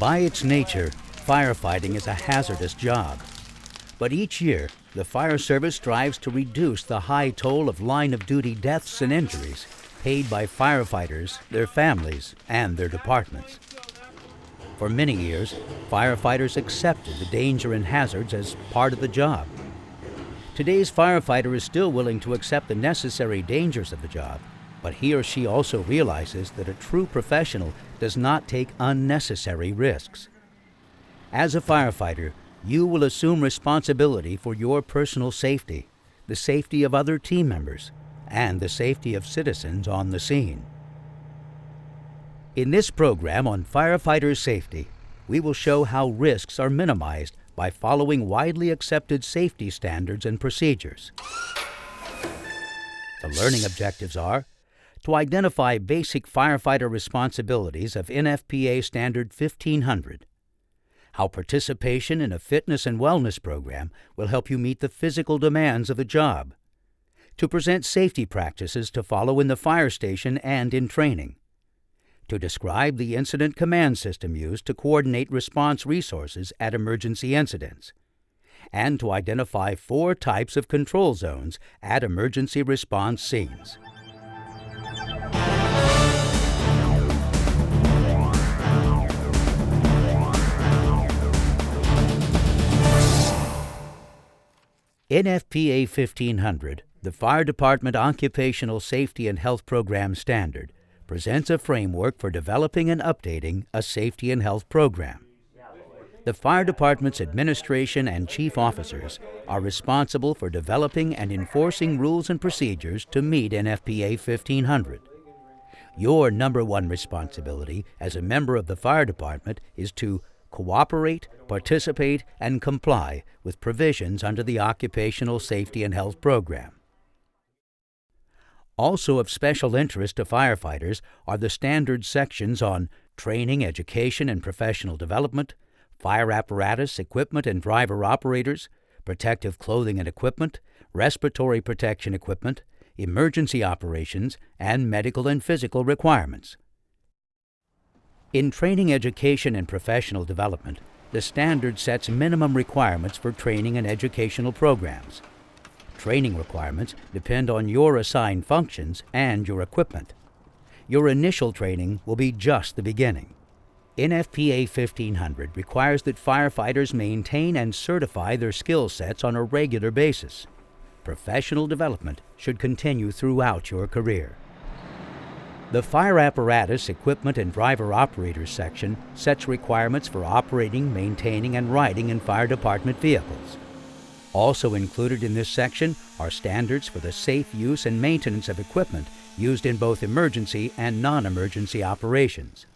By its nature, firefighting is a hazardous job. But each year, the fire service strives to reduce the high toll of line-of-duty deaths and injuries paid by firefighters, their families, and their departments. For many years, firefighters accepted the danger and hazards as part of the job. Today's firefighter is still willing to accept the necessary dangers of the job, but he or she also realizes that a true professional does not take unnecessary risks. As a firefighter, you will assume responsibility for your personal safety, the safety of other team members, and the safety of citizens on the scene. In this program on firefighter safety, we will show how risks are minimized by following widely accepted safety standards and procedures. The learning objectives are to identify basic firefighter responsibilities of NFPA Standard 1500, how participation in a fitness and wellness program will help you meet the physical demands of the job, to present safety practices to follow in the fire station and in training, to describe the incident command system used to coordinate response resources at emergency incidents, and to identify 4 types of control zones at emergency response scenes. NFPA 1500, the Fire Department Occupational Safety and Health Program Standard, presents a framework for developing and updating a safety and health program. The Fire Department's administration and chief officers are responsible for developing and enforcing rules and procedures to meet NFPA 1500. Your number one responsibility as a member of the Fire Department is to cooperate, participate, and comply with provisions under the Occupational Safety and Health Program. Also of special interest to firefighters are the standard sections on training, education, and professional development, fire apparatus, equipment, and driver operators, protective clothing and equipment, respiratory protection equipment, emergency operations, and medical and physical requirements. In training, education, and professional development, the standard sets minimum requirements for training and educational programs. Training requirements depend on your assigned functions and your equipment. Your initial training will be just the beginning. NFPA 1500 requires that firefighters maintain and certify their skill sets on a regular basis. Professional development should continue throughout your career. The Fire Apparatus, Equipment, and Driver Operators section sets requirements for operating, maintaining, and riding in fire department vehicles. Also included in this section are standards for the safe use and maintenance of equipment used in both emergency and non-emergency operations.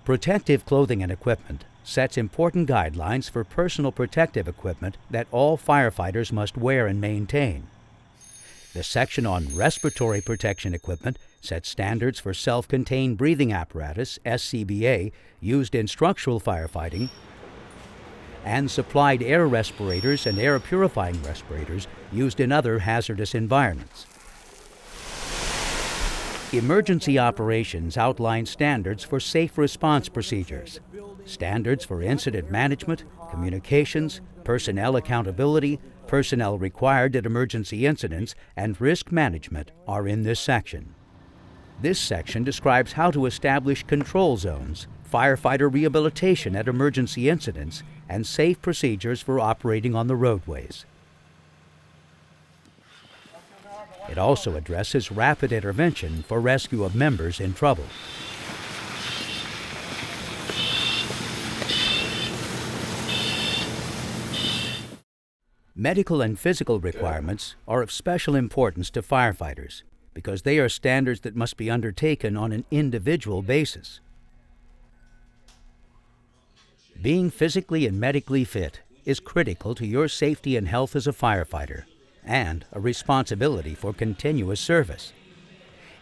Protective clothing and equipment sets important guidelines for personal protective equipment that all firefighters must wear and maintain. The section on respiratory protection equipment sets standards for self-contained breathing apparatus, SCBA, used in structural firefighting, and supplied air respirators and air purifying respirators used in other hazardous environments. Emergency operations outline standards for safe response procedures. Standards for incident management, communications, personnel accountability, personnel required at emergency incidents, and risk management are in this section. This section describes how to establish control zones, firefighter rehabilitation at emergency incidents, and safe procedures for operating on the roadways. It also addresses rapid intervention for rescue of members in trouble. Medical and physical requirements are of special importance to firefighters because they are standards that must be undertaken on an individual basis. Being physically and medically fit is critical to your safety and health as a firefighter and a responsibility for continuous service.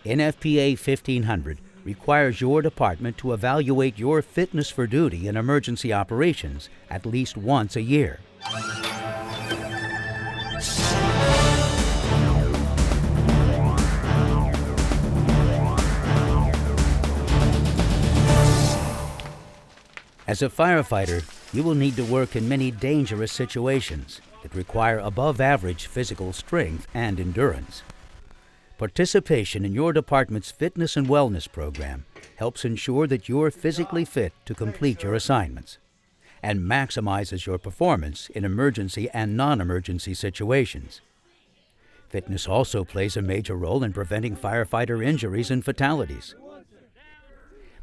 NFPA 1500 requires your department to evaluate your fitness for duty in emergency operations at least once a year. As a firefighter, you will need to work in many dangerous situations that require above-average physical strength and endurance. Participation in your department's fitness and wellness program helps ensure that you're physically fit to complete your assignments and maximizes your performance in emergency and non-emergency situations. Fitness also plays a major role in preventing firefighter injuries and fatalities.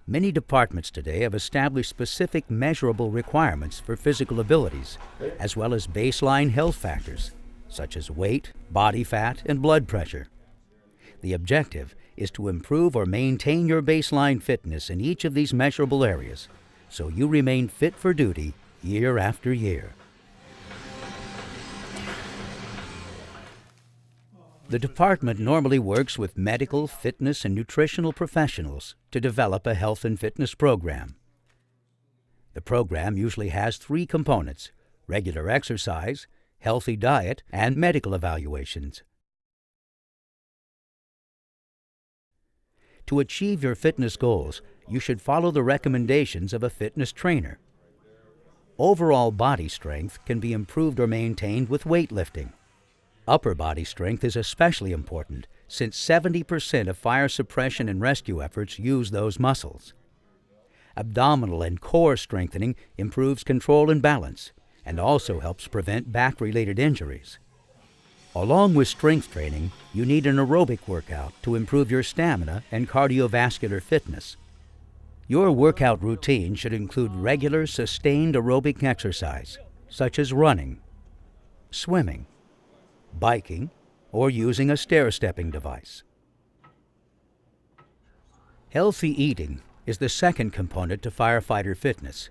Many departments today have established specific measurable requirements for physical abilities, as well as baseline health factors, such as weight, body fat, and blood pressure. The objective is to improve or maintain your baseline fitness in each of these measurable areas, so you remain fit for duty year after year. The department normally works with medical, fitness, and nutritional professionals to develop a health and fitness program. The program usually has 3 components: regular exercise, healthy diet, and medical evaluations. To achieve your fitness goals, you should follow the recommendations of a fitness trainer. Overall body strength can be improved or maintained with weightlifting. Upper body strength is especially important, since 70% of fire suppression and rescue efforts use those muscles. Abdominal and core strengthening improves control and balance, and also helps prevent back-related injuries. Along with strength training, you need an aerobic workout to improve your stamina and cardiovascular fitness. Your workout routine should include regular, sustained aerobic exercise, such as running, swimming, biking, or using a stair-stepping device. Healthy eating is the second component to firefighter fitness.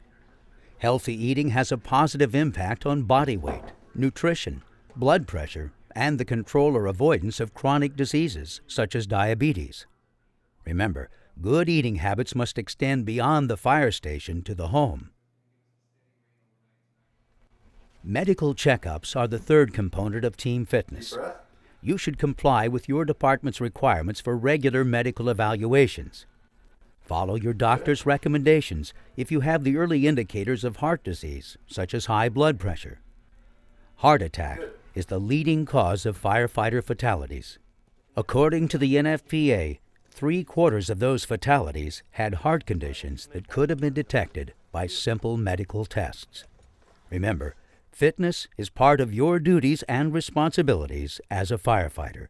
Healthy eating has a positive impact on body weight, nutrition, blood pressure, and the control or avoidance of chronic diseases such as diabetes. Remember, good eating habits must extend beyond the fire station to the home. Medical checkups are the third component of team fitness. You should comply with your department's requirements for regular medical evaluations. Follow your doctor's recommendations if you have the early indicators of heart disease, such as high blood pressure. Heart attack is the leading cause of firefighter fatalities. According to the NFPA, 3/4 of those fatalities had heart conditions that could have been detected by simple medical tests. Remember, fitness is part of your duties and responsibilities as a firefighter.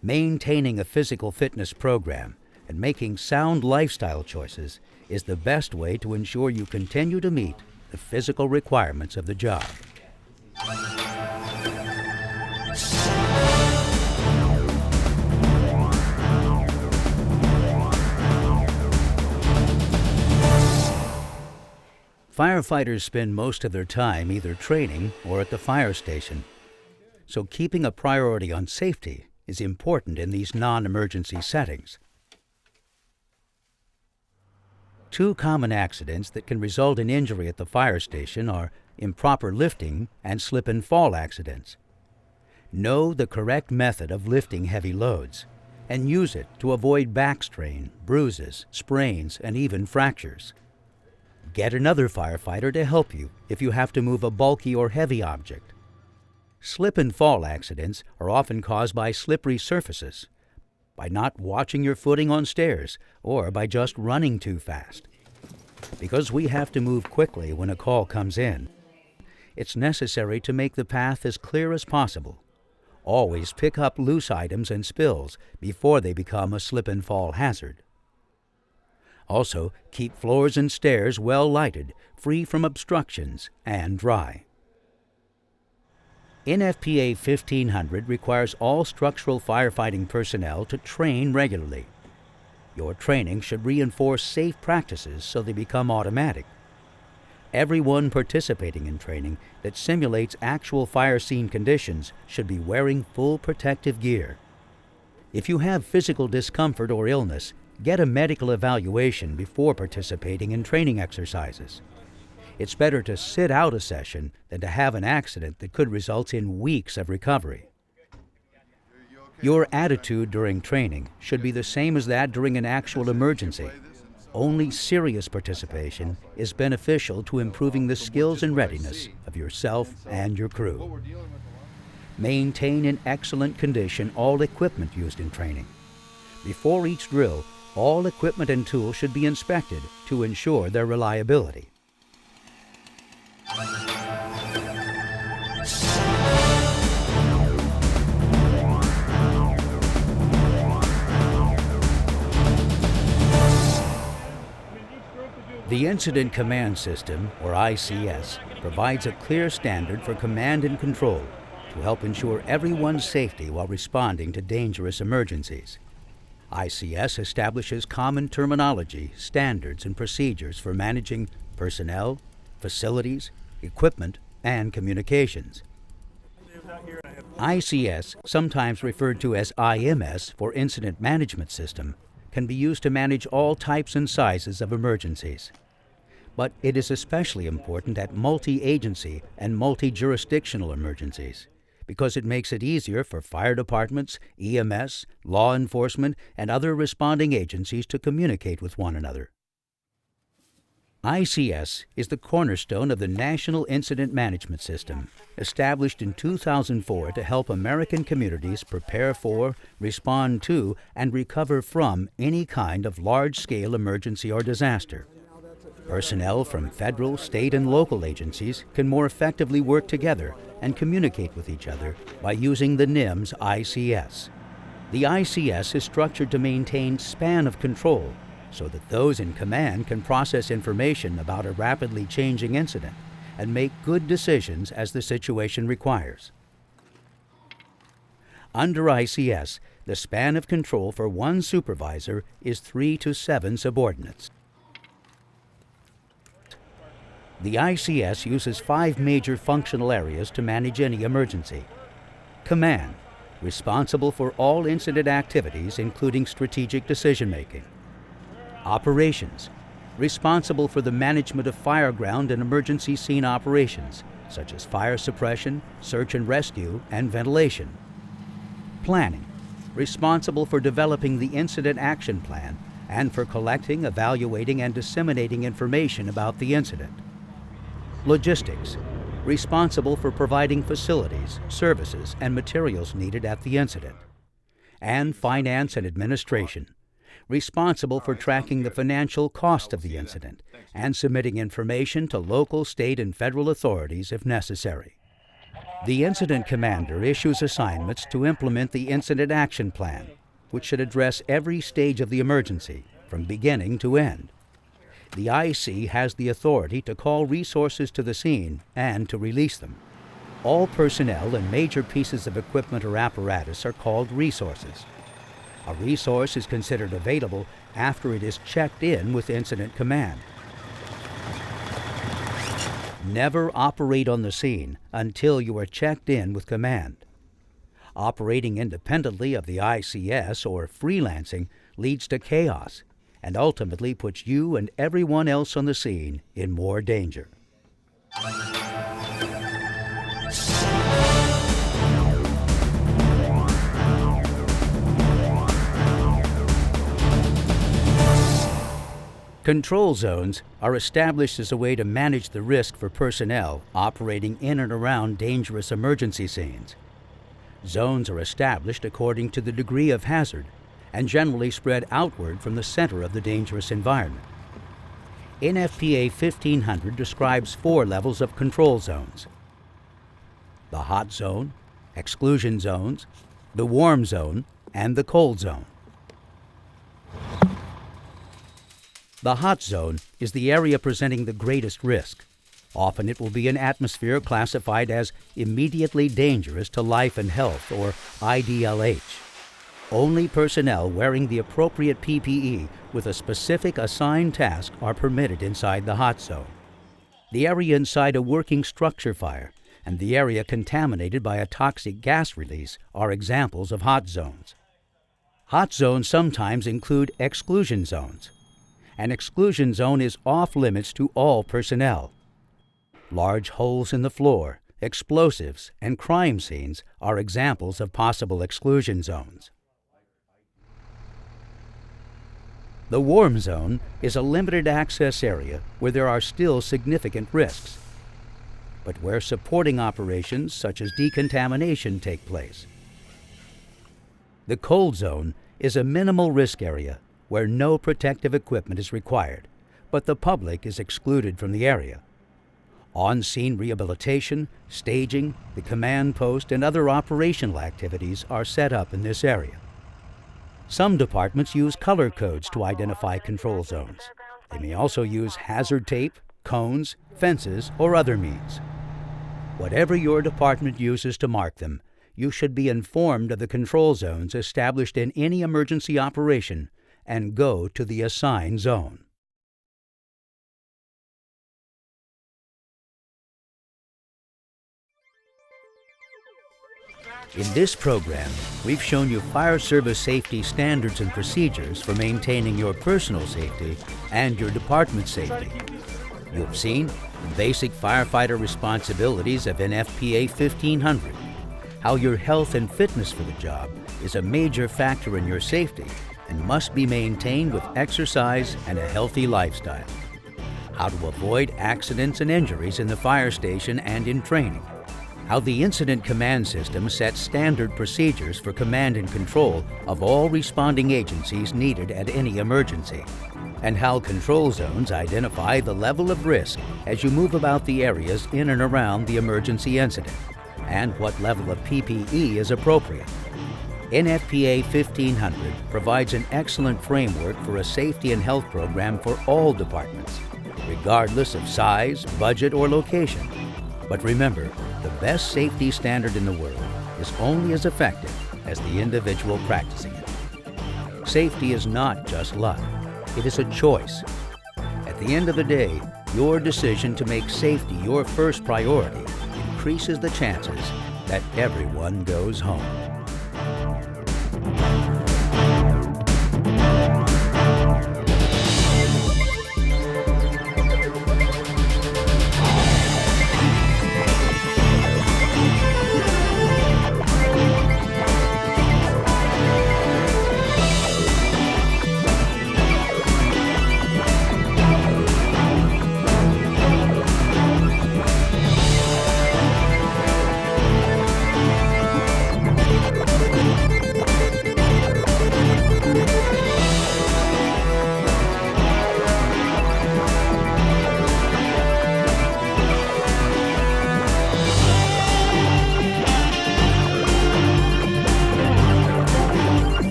Maintaining a physical fitness program and making sound lifestyle choices is the best way to ensure you continue to meet the physical requirements of the job. Firefighters spend most of their time either training or at the fire station, so keeping a priority on safety is important in these non-emergency settings. 2 common accidents that can result in injury at the fire station are improper lifting and slip and fall accidents. Know the correct method of lifting heavy loads and use it to avoid back strain, bruises, sprains, and even fractures. Get another firefighter to help you if you have to move a bulky or heavy object. Slip and fall accidents are often caused by slippery surfaces, by not watching your footing on stairs, or by just running too fast. Because we have to move quickly when a call comes in, it's necessary to make the path as clear as possible. Always pick up loose items and spills before they become a slip and fall hazard. Also, keep floors and stairs well lighted, free from obstructions, and dry. NFPA 1500 requires all structural firefighting personnel to train regularly. Your training should reinforce safe practices so they become automatic. Everyone participating in training that simulates actual fire scene conditions should be wearing full protective gear. If you have physical discomfort or illness, get a medical evaluation before participating in training exercises. It's better to sit out a session than to have an accident that could result in weeks of recovery. Your attitude during training should be the same as that during an actual emergency. Only serious participation is beneficial to improving the skills and readiness of yourself and your crew. Maintain in excellent condition all equipment used in training. Before each drill, all equipment and tools should be inspected to ensure their reliability. The Incident Command System, or ICS, provides a clear standard for command and control to help ensure everyone's safety while responding to dangerous emergencies. ICS establishes common terminology, standards, and procedures for managing personnel, facilities, equipment, and communications. ICS, sometimes referred to as IMS for Incident Management System, can be used to manage all types and sizes of emergencies. But it is especially important at multi-agency and multi-jurisdictional emergencies because it makes it easier for fire departments, EMS, law enforcement, and other responding agencies to communicate with one another. ICS is the cornerstone of the National Incident Management System, established in 2004 to help American communities prepare for, respond to, and recover from any kind of large-scale emergency or disaster. Personnel from federal, state, and local agencies can more effectively work together and communicate with each other by using the NIMS ICS. The ICS is structured to maintain span of control so that those in command can process information about a rapidly changing incident and make good decisions as the situation requires. Under ICS, the span of control for one supervisor is 3 to 7 subordinates. The ICS uses 5 major functional areas to manage any emergency. Command, responsible for all incident activities including strategic decision-making. Operations, responsible for the management of fireground and emergency scene operations, such as fire suppression, search and rescue, and ventilation. Planning, responsible for developing the incident action plan and for collecting, evaluating, and disseminating information about the incident. Logistics, responsible for providing facilities, services, and materials needed at the incident. And finance and administration, responsible for tracking the financial cost of the incident and submitting information to local, state, and federal authorities if necessary. The incident commander issues assignments to implement the incident action plan, which should address every stage of the emergency, from beginning to end. The IC has the authority to call resources to the scene and to release them. All personnel and major pieces of equipment or apparatus are called resources. A resource is considered available after it is checked in with Incident Command. Never operate on the scene until you are checked in with Command. Operating independently of the ICS or freelancing leads to chaos and ultimately puts you and everyone else on the scene in more danger. Control zones are established as a way to manage the risk for personnel operating in and around dangerous emergency scenes. Zones are established according to the degree of hazard and generally spread outward from the center of the dangerous environment. NFPA 1500 describes 4 levels of control zones: the hot zone, exclusion zones, the warm zone, and the cold zone. The hot zone is the area presenting the greatest risk. Often it will be an atmosphere classified as immediately dangerous to life and health, or IDLH. Only personnel wearing the appropriate PPE with a specific assigned task are permitted inside the hot zone. The area inside a working structure fire and the area contaminated by a toxic gas release are examples of hot zones. Hot zones sometimes include exclusion zones. An exclusion zone is off-limits to all personnel. Large holes in the floor, explosives, and crime scenes are examples of possible exclusion zones. The warm zone is a limited access area where there are still significant risks, but where supporting operations such as decontamination take place. The cold zone is a minimal risk area where no protective equipment is required, but the public is excluded from the area. On-scene rehabilitation, staging, the command post, and other operational activities are set up in this area. Some departments use color codes to identify control zones. They may also use hazard tape, cones, fences, or other means. Whatever your department uses to mark them, you should be informed of the control zones established in any emergency operation and go to the assigned zone. In this program, we've shown you fire service safety standards and procedures for maintaining your personal safety and your department's safety. You have seen the basic firefighter responsibilities of NFPA 1500, how your health and fitness for the job is a major factor in your safety and must be maintained with exercise and a healthy lifestyle, how to avoid accidents and injuries in the fire station and in training, how the Incident Command System sets standard procedures for command and control of all responding agencies needed at any emergency, and how control zones identify the level of risk as you move about the areas in and around the emergency incident, and what level of PPE is appropriate. NFPA 1500 provides an excellent framework for a safety and health program for all departments, regardless of size, budget, or location. But remember, the best safety standard in the world is only as effective as the individual practicing it. Safety is not just luck, it is a choice. At the end of the day, your decision to make safety your first priority increases the chances that everyone goes home.